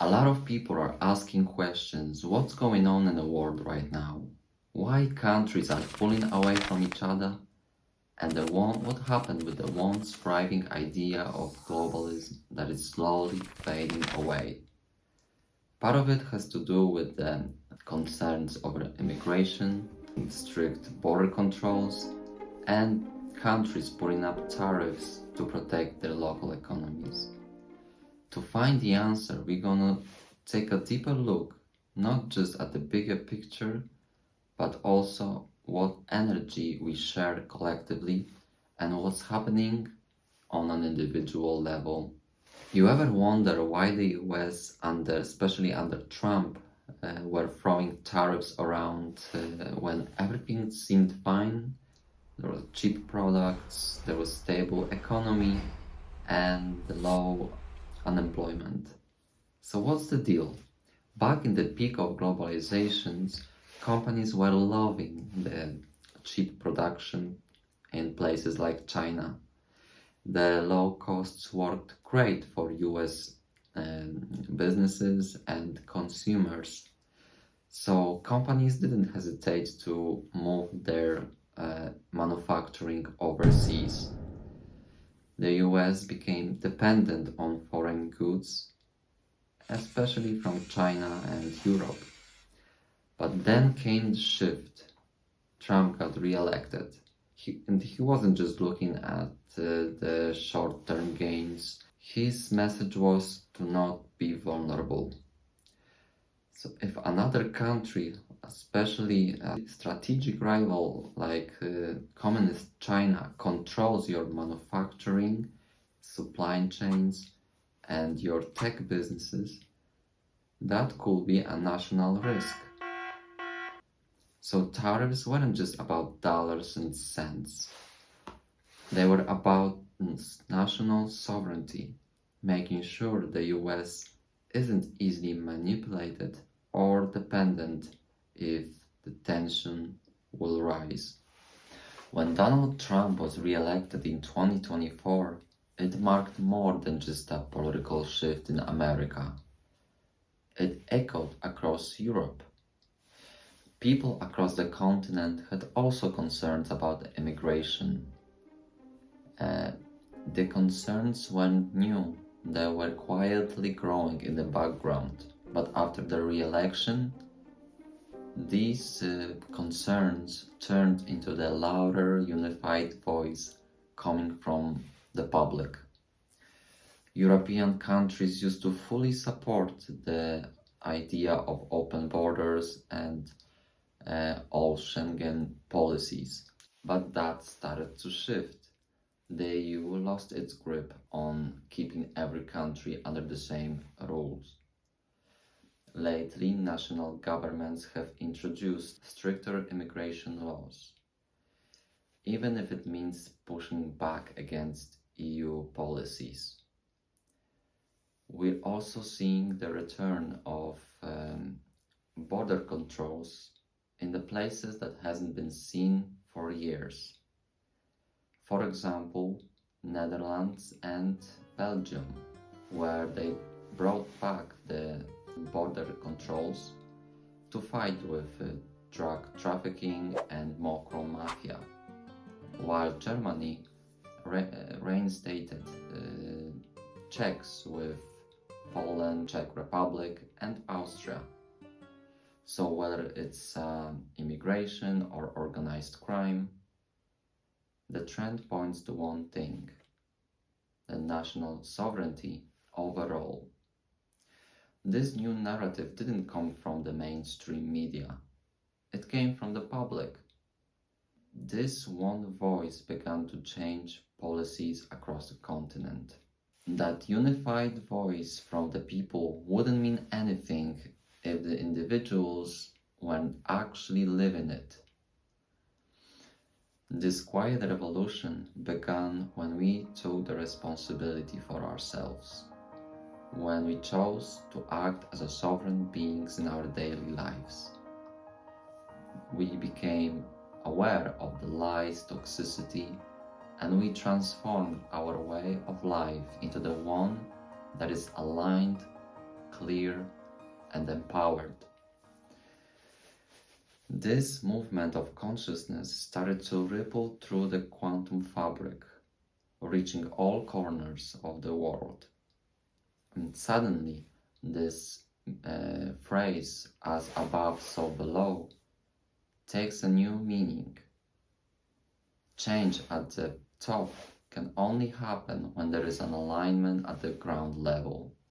A lot of people are asking questions. What's going on in the world right now? Why countries are pulling away from each other? And what happened with the once thriving idea of globalism that is slowly fading away? Part of it has to do with the concerns over immigration, strict border controls, and countries putting up tariffs to protect their local economies. To find the answer, we're gonna take a deeper look, not just at the bigger picture, but also what energy we share collectively and what's happening on an individual level. You ever wonder why the US, especially under Trump, were throwing tariffs around when everything seemed fine? There were cheap products, there was stable economy, and low unemployment. So what's the deal? Back in the peak of globalizations, companies were loving the cheap production in places like China. The low costs worked great for US businesses and consumers. So companies didn't hesitate to move their manufacturing overseas. The US became dependent on foreign goods, especially from China and Europe. But then came the shift. Trump got re-elected. And he wasn't just looking at the short-term gains. His message was to not be vulnerable. So if another country, especially a strategic rival like communist China, controls your manufacturing, supply chains, and your tech businesses, that could be a national risk. So tariffs weren't just about dollars and cents. They were about national sovereignty, making sure the US isn't easily manipulated or dependent if the tension will rise. When Donald Trump was re-elected in 2024, it marked more than just a political shift in America. It echoed across Europe. People across the continent had also concerns about immigration. The concerns weren't new, they were quietly growing in the background. But after the re-election, these concerns turned into the louder, unified voice coming from the public. European countries used to fully support the idea of open borders and all Schengen policies, but that started to shift. The EU lost its grip on keeping every country under the same rules. Lately, national governments have introduced stricter immigration laws, even if it means pushing back against EU policies. We're also seeing the return of border controls in the places that hasn't been seen for years. For example, Netherlands and Belgium, where they brought back the border controls to fight with drug trafficking and micro mafia, while Germany reinstated checks with Poland, Czech Republic, and Austria. So whether it's immigration or organized crime, the trend points to one thing: the national sovereignty overall. This new narrative didn't come from the mainstream media. It came from the public. This one voice began to change policies across the continent. That unified voice from the people wouldn't mean anything if the individuals weren't actually living it. This quiet revolution began when we took the responsibility for ourselves, when we chose to act as a sovereign beings in our daily lives. We became aware of the lies, toxicity, and we transformed our way of life into the one that is aligned, clear and empowered. This movement of consciousness started to ripple through the quantum fabric, reaching all corners of the world. And suddenly, this phrase, as above, so below, takes a new meaning. Change at the top can only happen when there is an alignment at the ground level.